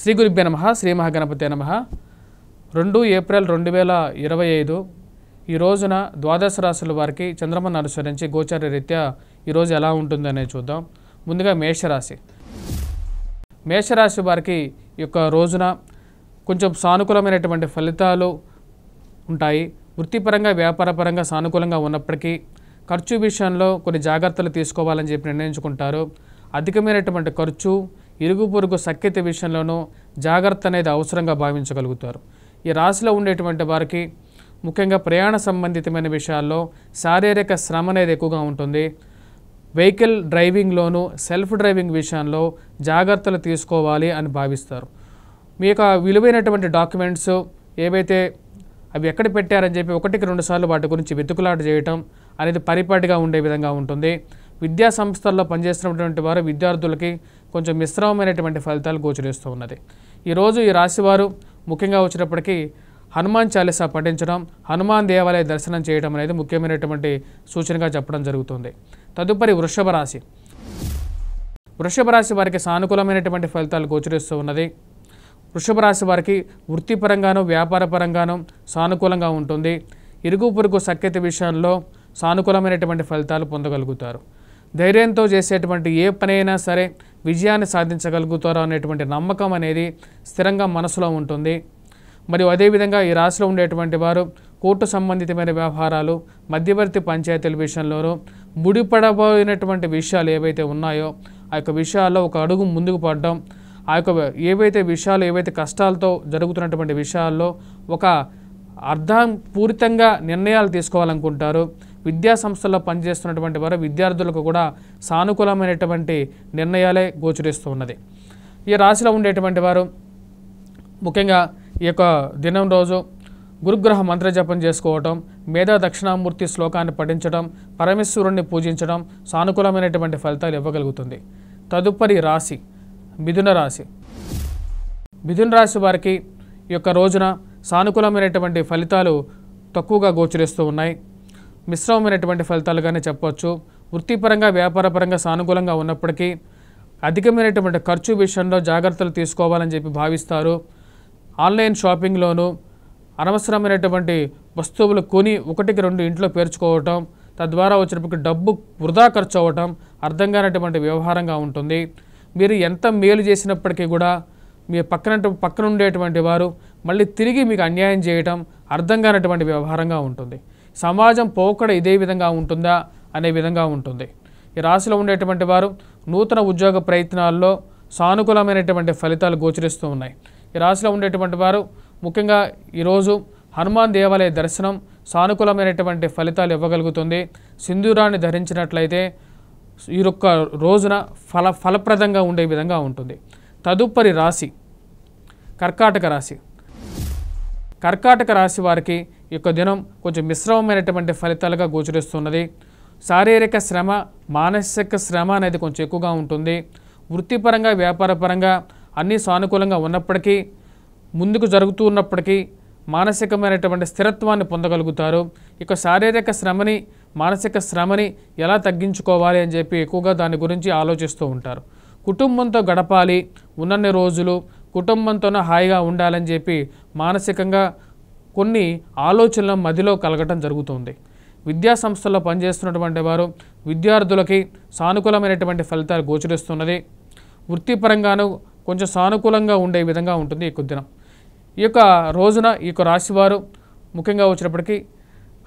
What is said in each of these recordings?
శ్రీ గురుభ్యో నమః శ్రీ మహాగణపతే నమః 2 ఏప్రిల్ 2025 ఈ రోజున ద్వాదశ రాశుల వారికి చంద్రమను అనుసరించి గోచార రీత్యా ఈ రోజు ఎలా ఉంటుందనే చూద్దాం. ముందుగా మేషరాశి వారికి ఈ యొక్క రోజున కొంచెం సానుకూలమైనటువంటి ఫలితాలు ఉంటాయి. వృత్తిపరంగా వ్యాపారపరంగా సానుకూలంగా ఉన్నప్పటికీ ఖర్చు విషయంలో కొన్ని జాగ్రత్తలు తీసుకోవాలని చెప్పి నిర్ణయించుకుంటారు. అధికమైనటువంటి ఖర్చు ఇరుగు పొరుగు సఖ్యత విషయంలోనూ జాగ్రత్త అనేది అవసరంగా భావించగలుగుతారు. ఈ రాశిలో ఉండేటువంటి వారికి ముఖ్యంగా ప్రయాణ సంబంధితమైన విషయాల్లో శారీరక శ్రమ అనేది ఎక్కువగా ఉంటుంది. వెహికల్ డ్రైవింగ్లోనూ సెల్ఫ్ డ్రైవింగ్ విషయంలో జాగ్రత్తలు తీసుకోవాలి అని భావిస్తారు. మీ యొక్క విలువైనటువంటి డాక్యుమెంట్స్ ఏవైతే అవి ఎక్కడ పెట్టారని చెప్పి 1-2 సార్లు వాటి గురించి వెతుకులాట చేయటం అనేది పరిపాటిగా ఉండే విధంగా ఉంటుంది. విద్యా సంస్థల్లో పనిచేస్తున్నటువంటి వారు విద్యార్థులకి కొంచెం మిశ్రమమైనటువంటి ఫలితాలు గోచరిస్తూ ఉన్నది. ఈరోజు ఈ రాశివారు ముఖ్యంగా వచ్చినప్పటికీ హనుమాన్ చాలీసా పఠించడం, హనుమాన్ దేవాలయ దర్శనం చేయడం అనేది ముఖ్యమైనటువంటి సూచనగా చెప్పడం జరుగుతుంది. తదుపరి వృషభ రాశి వారికి సానుకూలమైనటువంటి ఫలితాలు గోచరిస్తూ ఉన్నది. వృషభ రాశి వారికి వృత్తిపరంగాను వ్యాపారపరంగాను సానుకూలంగా ఉంటుంది. ఇరుగు పొరుగు సఖ్యత విషయంలో సానుకూలమైనటువంటి ఫలితాలు పొందగలుగుతారు. ధైర్యంతో చేసేటువంటి ఏ పనైనా సరే విజయాన్ని సాధించగలుగుతారు అనేటువంటి నమ్మకం అనేది స్థిరంగా మనసులో ఉంటుంది. మరియు అదేవిధంగా ఈ రాశిలో ఉండేటువంటి వారు కోర్టు సంబంధితమైన వ్యవహారాలు, మధ్యవర్తి పంచాయతీల విషయంలోనూ ముడిపడబోయినటువంటి విషయాలు ఏవైతే ఉన్నాయో ఆ యొక్క విషయాల్లో ఒక అడుగు ముందుకు పడడం, ఆ యొక్క ఏవైతే కష్టాలతో జరుగుతున్నటువంటి విషయాల్లో ఒక అర్థపూరితంగా నిర్ణయాలు తీసుకోవాలనుకుంటారు. విద్యా సంస్థల్లో పనిచేస్తున్నటువంటి వారు విద్యార్థులకు కూడా సానుకూలమైనటువంటి నిర్ణయాలే గోచరిస్తూ ఉన్నది. ఈ రాశిలో ఉండేటువంటి వారు ముఖ్యంగా ఈ యొక్క దినం రోజు గురుగ్రహ మంత్రజపం చేసుకోవటం, మేధా దక్షిణామూర్తి శ్లోకాన్ని పఠించడం, పరమేశ్వరుణ్ణి పూజించడం సానుకూలమైనటువంటి ఫలితాలు ఇవ్వగలుగుతుంది. తదుపరి రాశి మిథున రాశి వారికి ఈ యొక్క రోజున సానుకూలమైనటువంటి ఫలితాలు తక్కువగా గోచరిస్తూ ఉన్నాయి. మిశ్రమమైనటువంటి ఫలితాలుగానే చెప్పవచ్చు. వృత్తిపరంగా వ్యాపారపరంగా సానుకూలంగా ఉన్నప్పటికీ అధికమైనటువంటి ఖర్చు విషయంలో జాగ్రత్తలు తీసుకోవాలని చెప్పి భావిస్తారు. ఆన్లైన్ షాపింగ్లోనూ అనవసరమైనటువంటి వస్తువులు కొని 1-2 ఇంట్లో పేర్చుకోవటం, తద్వారా వచ్చినప్పటికీ డబ్బు వృధా ఖర్చు అవ్వటం అర్థం కానటువంటి వ్యవహారంగా ఉంటుంది. మీరు ఎంత మేలు చేసినప్పటికీ కూడా మీ పక్కన ఉండేటువంటి వారు మళ్ళీ తిరిగి మీకు అన్యాయం చేయటం అర్థం కానటువంటి వ్యవహారంగా ఉంటుంది. సమాజం పోకడ ఇదే విధంగా ఉంటుందా అనే విధంగా ఉంటుంది. ఈ రాశిలో ఉండేటువంటి వారు నూతన ఉద్యోగ ప్రయత్నాల్లో సానుకూలమైనటువంటి ఫలితాలు గోచరిస్తూ ఉన్నాయి. ఈ రాశిలో ఉండేటువంటి వారు ముఖ్యంగా ఈరోజు హనుమాన్ దేవాలయ దర్శనం సానుకూలమైనటువంటి ఫలితాలు ఇవ్వగలుగుతుంది. సింధూరాన్ని ధరించినట్లయితే ఈ యొక్క రోజున ఫలప్రదంగా ఉండే విధంగా ఉంటుంది. తదుపరి రాశి కర్కాటక రాశి వారికి ఈ యొక్క దినం కొంచెం మిశ్రమమైనటువంటి ఫలితాలుగా గోచరిస్తున్నది. శారీరక శ్రమ, మానసిక శ్రమ అనేది కొంచెం ఎక్కువగా ఉంటుంది. వృత్తిపరంగా వ్యాపారపరంగా అన్నీ సానుకూలంగా ఉన్నప్పటికీ ముందుకు జరుగుతూ ఉన్నప్పటికీ మానసికమైనటువంటి స్థిరత్వాన్ని పొందగలుగుతారు. ఇక శారీరక శ్రమని, మానసిక శ్రమని ఎలా తగ్గించుకోవాలి అని చెప్పి ఎక్కువగా దాని గురించి ఆలోచిస్తూ ఉంటారు. కుటుంబంతో గడపాలి, ఉన్నన్ని రోజులు కుటుంబంతోనే హాయిగా ఉండాలని చెప్పి మానసికంగా కొన్ని ఆలోచనల మధ్యలో కలగటం జరుగుతుంది. విద్యా సంస్థల్లో పనిచేస్తున్నటువంటి వారు విద్యార్థులకి సానుకూలమైనటువంటి ఫలితాలు గోచరిస్తున్నది. వృత్తిపరంగాను కొంచెం సానుకూలంగా ఉండే విధంగా ఉంటుంది ఈ దినం. ఈ యొక్క రోజున ఈ యొక్క రాశివారు ముఖ్యంగా వచ్చినప్పటికీ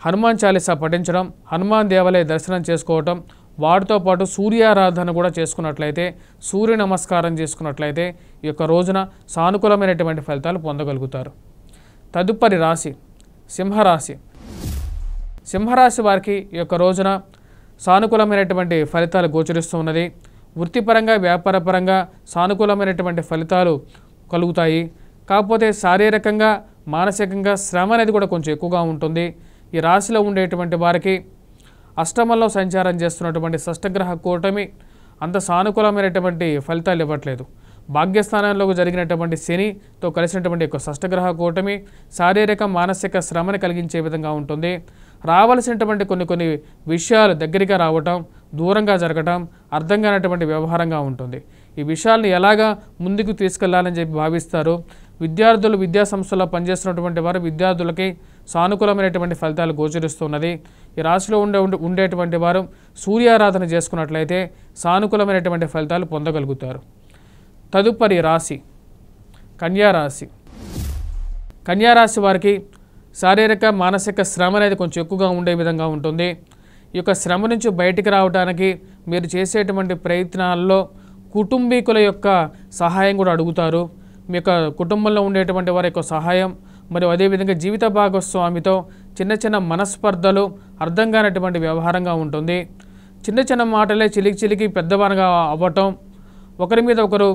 హనుమాన్ చాలీసా పఠించడం, హనుమాన్ దేవాలయ దర్శనం చేసుకోవటం, వాటితో పాటు సూర్యారాధన కూడా చేసుకున్నట్లయితే, సూర్య నమస్కారం చేసుకున్నట్లయితే ఈ యొక్క రోజున సానుకూలమైనటువంటి ఫలితాలు పొందగలుగుతారు. తదుపరి రాశి సింహరాశి వారికి ఈ యొక్క రోజున సానుకూలమైనటువంటి ఫలితాలు గోచరిస్తూ ఉన్నది. వృత్తిపరంగా వ్యాపారపరంగా సానుకూలమైనటువంటి ఫలితాలు కలుగుతాయి. కాకపోతే శారీరకంగా మానసికంగా శ్రమ అనేది కూడా కొంచెం ఎక్కువగా ఉంటుంది. ఈ రాశిలో ఉండేటువంటి వారికి అష్టమంలో సంచారం చేస్తున్నటువంటి షష్టగ్రహ కూటమి అంత సానుకూలమైనటువంటి ఫలితాలు ఇవ్వట్లేదు. భాగ్యస్థానంలో జరిగినటువంటి శనితో కలిసినటువంటి యొక్క షష్టగ్రహ కూటమి శారీరక మానసిక శ్రమని కలిగించే విధంగా ఉంటుంది. రావాల్సినటువంటి కొన్ని విషయాలు దగ్గరగా రావటం, దూరంగా జరగటం అర్థం కానటువంటి వ్యవహారంగా ఉంటుంది. ఈ విషయాలను ఎలాగా ముందుకు తీసుకెళ్లాలని చెప్పి భావిస్తారు. విద్యార్థులు విద్యా సంస్థల్లో పనిచేస్తున్నటువంటి వారు విద్యార్థులకి సానుకూలమైనటువంటి ఫలితాలు గోచరిస్తున్నది. ఈ రాశిలో ఉండేటువంటి వారు సూర్యారాధన చేసుకున్నట్లయితే సానుకూలమైనటువంటి ఫలితాలు పొందగలుగుతారు. తదుపరి రాశి కన్యారాశి. కన్యారాశి వారికి శారీరక మానసిక శ్రమ అనేది కొంచెం ఎక్కువగా ఉండే విధంగా ఉంటుంది. ఈ యొక్క శ్రమ నుంచి బయటికి రావడానికి మీరు చేసేటువంటి ప్రయత్నాల్లో కుటుంబీకుల యొక్క సహాయం కూడా అడుగుతారు. మీ యొక్క కుటుంబంలో ఉండేటువంటి వారి యొక్క సహాయం మరియు అదేవిధంగా జీవిత భాగస్వామితో చిన్న చిన్న మనస్పర్ధలు అర్థం కానటువంటి వ్యవహారంగా ఉంటుంది. చిన్న చిన్న మాటలే చిలికి పెద్దవారుగా అవ్వటం, ఒకరి మీద ఒకరు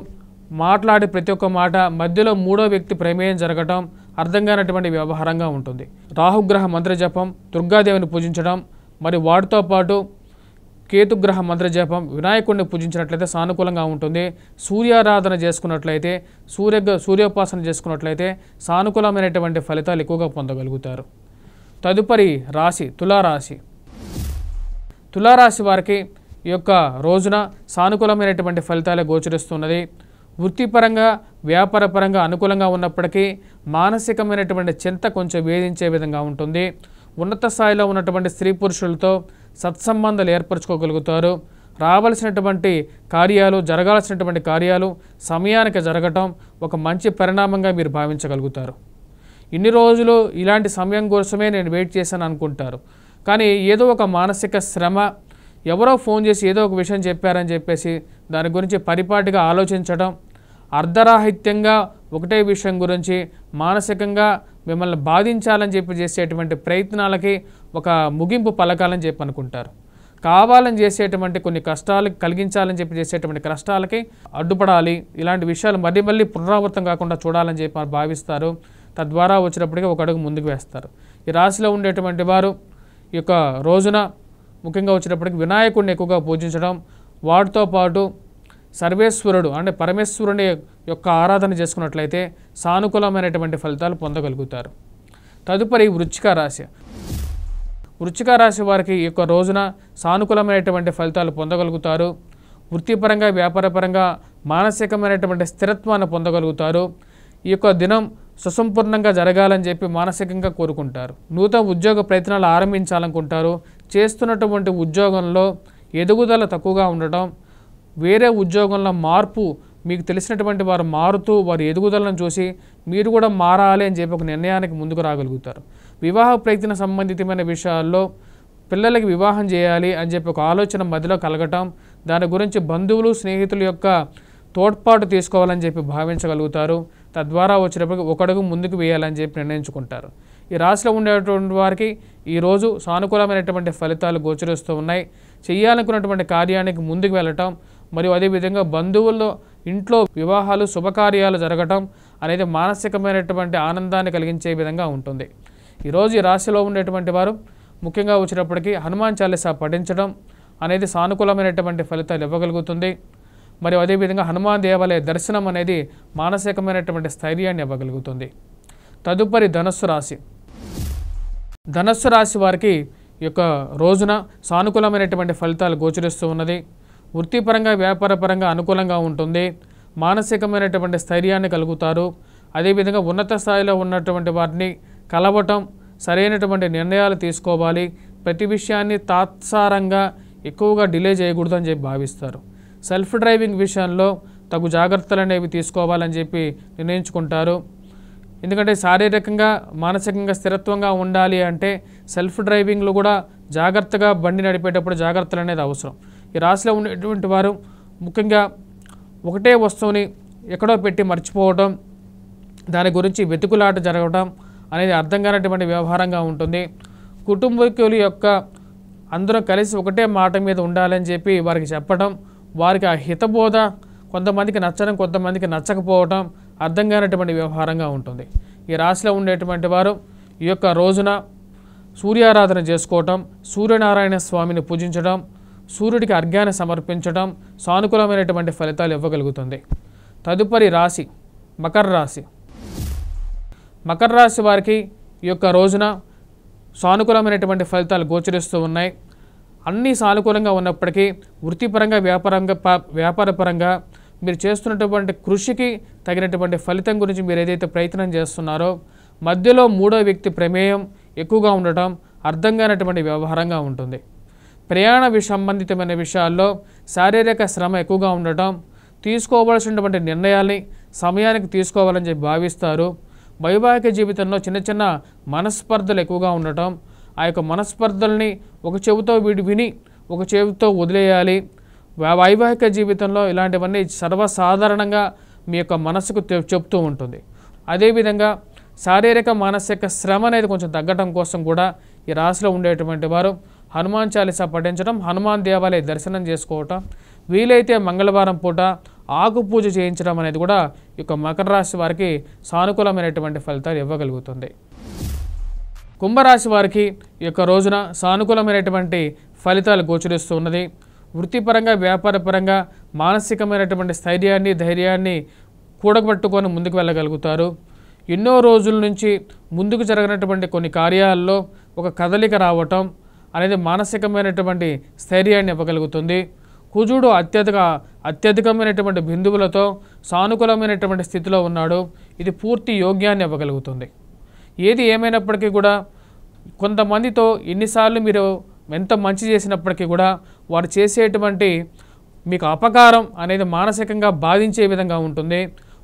మాట్లాడి ప్రతి ఒక్క మాట మధ్యలో మూడో వ్యక్తి ప్రమేయం జరగటం అర్థం కానటువంటి వ్యవహారంగా ఉంటుంది. రాహుగ్రహ మంత్రజపం, దుర్గాదేవిని పూజించడం మరియు వాటితో పాటు కేతుగ్రహ మంత్రజపం, వినాయకుడిని పూజించినట్లయితే సానుకూలంగా ఉంటుంది. సూర్యారాధన చేసుకున్నట్లయితే సూర్యోపాసన చేసుకున్నట్లయితే సానుకూలమైనటువంటి ఫలితాలు ఎక్కువగా పొందగలుగుతారు. తదుపరి రాశి తులారాశి. తులారాశి వారికి ఈ యొక్క రోజున సానుకూలమైనటువంటి ఫలితాలే గోచరిస్తున్నది. వృత్తిపరంగా వ్యాపారపరంగా అనుకూలంగా ఉన్నప్పటికీ మానసికమైనటువంటి చింత కొంచెం వేధించే విధంగా ఉంటుంది. ఉన్నత స్థాయిలో ఉన్నటువంటి స్త్రీ పురుషులతో సత్సంబంధాలు ఏర్పరచుకోగలుగుతారు. రావాల్సినటువంటి కార్యాలు జరగాల్సినటువంటి కార్యాలు సమయానికి జరగటం ఒక మంచి పరిణామంగా మీరు భావించగలుగుతారు. ఇన్ని రోజులు ఇలాంటి సమయం కోసమే నేను వెయిట్ చేశాను అనుకుంటారు. కానీ ఏదో ఒక మానసిక శ్రమ, ఎవరో ఫోన్ చేసి ఏదో ఒక విషయం చెప్పారని చెప్పేసి దాని గురించి పరిపాటిగా ఆలోచించడం, అర్ధరాహిత్యంగా ఒకటే విషయం గురించి మానసికంగా మిమ్మల్ని బాధించాలని చెప్పి చేసేటువంటి ప్రయత్నాలకి ఒక ముగింపు పలకాలని చెప్పి అనుకుంటారు. కావాలని చేసేటువంటి కొన్ని కష్టాలు కలిగించాలని చెప్పి చేసేటువంటి కష్టాలకి అడ్డుపడాలి. ఇలాంటి విషయాలు మళ్ళీ పునరావృతం కాకుండా చూడాలని చెప్పి భావిస్తారు. తద్వారా వచ్చినప్పటికీ ఒక అడుగు ముందుకు వేస్తారు. ఈ రాశిలో ఉండేటువంటి వారు ఈ యొక్క రోజున ముఖ్యంగా వచ్చేటప్పటికి వినాయకుడిని ఎక్కువగా పూజించడం, వాటితో పాటు సర్వేశ్వరుడు అంటే పరమేశ్వరుని యొక్క ఆరాధన చేసుకున్నట్లయితే సానుకూలమైనటువంటి ఫలితాలు పొందగలుగుతారు. తదుపరి వృశ్చిక రాశి. వృశ్చిక రాశి వారికి ఈ యొక్క రోజున సానుకూలమైనటువంటి ఫలితాలు పొందగలుగుతారు. వృత్తిపరంగా వ్యాపారపరంగా మానసికమైనటువంటి స్థిరత్వాన్ని పొందగలుగుతారు. ఈ యొక్క దినం సుసంపూర్ణంగా జరగాలని చెప్పి మానసికంగా కోరుకుంటారు. నూతన ఉద్యోగ ప్రయత్నాలు ఆరంభించాలనుకుంటారు. చేస్తున్నటువంటి ఉద్యోగంలో ఎదుగుదల తక్కువగా ఉండటం, వేరే ఉద్యోగంలో మార్పు, మీకు తెలిసినటువంటి వారు మారుతూ వారి ఎదుగుదలను చూసి మీరు కూడా మారాలి అని చెప్పి ఒక నిర్ణయానికి ముందుకు రాగలుగుతారు. వివాహ ప్రయత్న సంబంధితమైన విషయాల్లో పిల్లలకి వివాహం చేయాలి అని చెప్పి ఒక ఆలోచన మధ్యలో కలగటం, దాని గురించి బంధువులు స్నేహితుల యొక్క తోడ్పాటు తీసుకోవాలని చెప్పి భావించగలుగుతారు. తద్వారా వచ్చినప్పటికీ ఒక అడుగు ముందుకు వేయాలని చెప్పి నిర్ణయించుకుంటారు. ఈ రాశిలో ఉండేటువంటి వారికి ఈరోజు సానుకూలమైనటువంటి ఫలితాలు గోచరిస్తూ ఉన్నాయి. చేయాలనుకున్నటువంటి కార్యానికి ముందుకు వెళ్ళటం మరియు అదేవిధంగా బంధువుల్లో ఇంట్లో వివాహాలు శుభకార్యాలు జరగటం అనేది మానసికమైనటువంటి ఆనందాన్ని కలిగించే విధంగా ఉంటుంది. ఈరోజు ఈ రాశిలో ఉండేటువంటి వారు ముఖ్యంగా వచ్చినప్పటికీ హనుమాన్ చాలీసా పఠించడం అనేది సానుకూలమైనటువంటి ఫలితాలు ఇవ్వగలుగుతుంది. మరియు అదేవిధంగా హనుమాన్ దేవాలయ దర్శనం అనేది మానసికమైనటువంటి స్థైర్యాన్ని ఇవ్వగలుగుతుంది. తదుపరి ధనస్సు రాశి. ధనస్సు రాశి వారికి ఈ యొక్క రోజున సానుకూలమైనటువంటి ఫలితాలు గోచరిస్తూ ఉన్నది. వృత్తిపరంగా వ్యాపారపరంగా అనుకూలంగా ఉంటుంది. మానసికమైనటువంటి స్థైర్యాన్ని కలుగుతారు. అదేవిధంగా ఉన్నత స్థాయిలో ఉన్నటువంటి వారిని కలవటం, సరైనటువంటి నిర్ణయాలు తీసుకోవాలి. ప్రతి విషయాన్ని తాత్సారంగా ఎక్కువగా డిలే చేయకూడదని చెప్పి భావిస్తారు. సెల్ఫ్ డ్రైవింగ్ విషయంలో తగు జాగ్రత్తలు అనేవి తీసుకోవాలని చెప్పి నిర్ణయించుకుంటారు. ఎందుకంటే శారీరకంగా మానసికంగా స్థిరత్వంగా ఉండాలి అంటే సెల్ఫ్ డ్రైవింగ్లో కూడా జాగ్రత్తగా బండి నడిపేటప్పుడు జాగ్రత్తలు అనేది అవసరం. ఈ రాశిలో ఉండేటువంటి వారు ముఖ్యంగా ఒకటే వస్తువుని ఎక్కడో పెట్టి మర్చిపోవడం, దాని గురించి వెతుకులాట జరగడం అనేది అర్థం కానటువంటి వ్యవహారంగా ఉంటుంది. కుటుంబీకుల యొక్క అందరూ కలిసి ఒకటే మాట మీద ఉండాలని చెప్పి వారికి చెప్పడం, వారికి ఆ హితబోధ కొంతమందికి నచ్చడం కొంతమందికి నచ్చకపోవడం అర్థం కానటువంటి వ్యవహారంగా ఉంటుంది. ఈ రాశిలో ఉండేటువంటి వారు ఈ యొక్క రోజున సూర్యారాధన చేసుకోవటం, సూర్యనారాయణ స్వామిని పూజించడం, సూర్యుడికి అర్ఘ్యాన్ని సమర్పించడం సానుకూలమైనటువంటి ఫలితాలు ఇవ్వగలుగుతుంది. తదుపరి రాశి మకర రాశి. మకర రాశి వారికి ఈ యొక్క రోజున సానుకూలమైనటువంటి ఫలితాలు గోచరిస్తూ ఉన్నాయి. అన్నీ సానుకూలంగా ఉన్నప్పటికీ వృత్తిపరంగా వ్యాపారపరంగా మీరు చేస్తున్నటువంటి కృషికి తగినటువంటి ఫలితం గురించి మీరు ఏదైతే ప్రయత్నం చేస్తున్నారో మధ్యలో మూడో వ్యక్తి ప్రమేయం ఎక్కువగా ఉండటం అర్థం కానటువంటి వ్యవహారంగా ఉంటుంది. ప్రయాణ సంబంధితమైన విషయాల్లో శారీరక శ్రమ ఎక్కువగా ఉండటం, తీసుకోవాల్సినటువంటి నిర్ణయాల్ని సమయానికి తీసుకోవాలని చెప్పి భావిస్తారు. వైవాహిక జీవితంలో చిన్న చిన్న మనస్పర్ధలు ఎక్కువగా ఉండటం, ఆ యొక్క మనస్పర్ధల్ని ఒక చెవితో విని ఒక చెవితో వదిలేయాలి. వైవాహిక జీవితంలో ఇలాంటివన్నీ సర్వసాధారణంగా మీ యొక్క మనసుకు చెప్తూ ఉంటుంది. అదేవిధంగా శారీరక మానసిక శ్రమ అనేది కొంచెం తగ్గటం కోసం కూడా ఈ రాశిలో ఉండేటువంటి వారు హనుమాన్ చాలీసా పఠించడం, హనుమాన్ దేవాలయ దర్శనం చేసుకోవటం, వీలైతే మంగళవారం పూట ఆకు పూజ చేయించడం అనేది కూడా ఈ యొక్క మకర రాశి వారికి సానుకూలమైనటువంటి ఫలితాలు ఇవ్వగలుగుతుంది. కుంభరాశి వారికి ఈ యొక్క రోజున సానుకూలమైనటువంటి ఫలితాలు గోచరిస్తూ ఉన్నది. వృత్తిపరంగా వ్యాపారపరంగా మానసికమైనటువంటి స్థైర్యాన్ని ధైర్యాన్ని కూడగట్టుకొని ముందుకు వెళ్ళగలుగుతారు. ఎన్నో రోజుల నుంచి ముందుకు జరగనటువంటి కొన్ని కార్యాలలో ఒక కదలిక రావటం అనేది మానసికమైనటువంటి స్థైర్యాన్ని ఇవ్వగలుగుతుంది. కుజుడు అత్యధికమైనటువంటి బిందువులతో సానుకూలమైనటువంటి స్థితిలో ఉన్నాడు. ఇది పూర్తి యోగ్యాన్ని ఇవ్వగలుగుతుంది. ఏది ఏమైనప్పటికీ కూడా కొంతమందితో ఎన్నిసార్లు మీరు ఎంత మంచి చేసినప్పటికీ కూడా వారు చేసేటువంటి మీకు అపకారం అనేది మానసికంగా బాధించే విధంగా ఉంటుంది.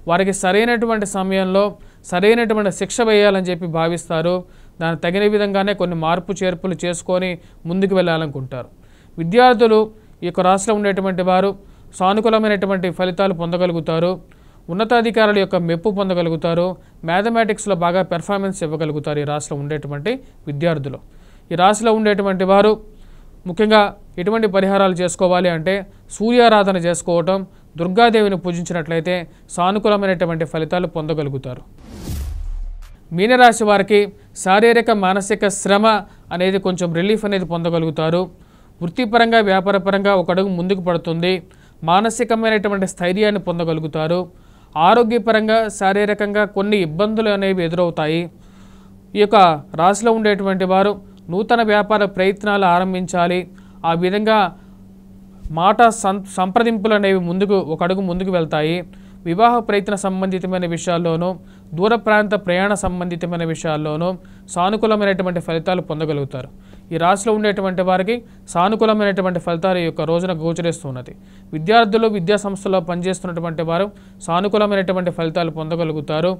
వారికి సరైనటువంటి సమయంలో సరైనటువంటి శిక్ష వేయాలని చెప్పి భావిస్తారు. దానికి తగిన విధంగానే కొన్ని మార్పు చేర్పులు చేసుకొని ముందుకు వెళ్ళాలనుకుంటారు. విద్యార్థులు ఈ యొక్క రాశిలో ఉండేటువంటి వారు సానుకూలమైనటువంటి ఫలితాలు పొందగలుగుతారు. ఉన్నతాధికారుల యొక్క మెప్పు పొందగలుగుతారు. మ్యాథమెటిక్స్లో బాగా పెర్ఫార్మెన్స్ ఇవ్వగలుగుతారు ఈ రాశిలో ఉండేటువంటి విద్యార్థులు. ఈ రాశిలో ఉండేటువంటి వారు ముఖ్యంగా ఎటువంటి పరిహారాలు చేసుకోవాలి అంటే సూర్యారాధన చేసుకోవటం, దుర్గాదేవిని పూజించినట్లయితే సానుకూలమైనటువంటి ఫలితాలు పొందగలుగుతారు. మీనరాశి వారికి శారీరక మానసిక శ్రమ అనేది కొంచెం రిలీఫ్ అనేది పొందగలుగుతారు. వృత్తిపరంగా వ్యాపారపరంగా ఒక అడుగు ముందుకు పడుతుంది. మానసికమైనటువంటి స్థైర్యాన్ని పొందగలుగుతారు. ఆరోగ్యపరంగా శారీరకంగా కొన్ని ఇబ్బందులు అనేవి ఎదురవుతాయి. ఈ యొక్క రాశిలో ఉండేటువంటి వారు నూతన వ్యాపార ప్రయత్నాలు ఆరంభించాలి. ఆ విధంగా మాట సంప్రదింపులు అనేవి ఒక అడుగు ముందుకు వెళ్తాయి. వివాహ ప్రయత్న సంబంధితమైన విషయాల్లోనూ దూర ప్రాంత ప్రయాణ సంబంధితమైన విషయాల్లోనూ సానుకూలమైనటువంటి ఫలితాలు పొందగలుగుతారు. ఈ రాశిలో ఉండేటువంటి వారికి సానుకూలమైనటువంటి ఫలితాలు ఈ యొక్క రోజున గోచరిస్తున్నది. విద్యార్థులు విద్యా సంస్థలో పనిచేస్తున్నటువంటి వారు సానుకూలమైనటువంటి ఫలితాలు పొందగలుగుతారు.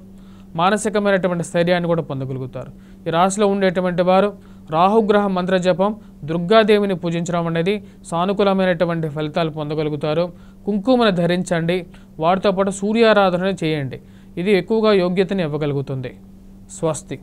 మానసికమైనటువంటి స్థైర్యాన్ని కూడా పొందగలుగుతారు. ఈ రాశిలో ఉండేటువంటి వారు రాహుగ్రహ మంత్రజపం, దుర్గాదేవిని పూజించడం అనేది సానుకూలమైనటువంటి ఫలితాలు పొందగలుగుతారు. కుంకుమను ధరించండి. వాటితో పాటు సూర్యారాధన చేయండి. ఇది ఎక్కువగా యోగ్యతని ఇవ్వగలుగుతుంది. స్వస్తి.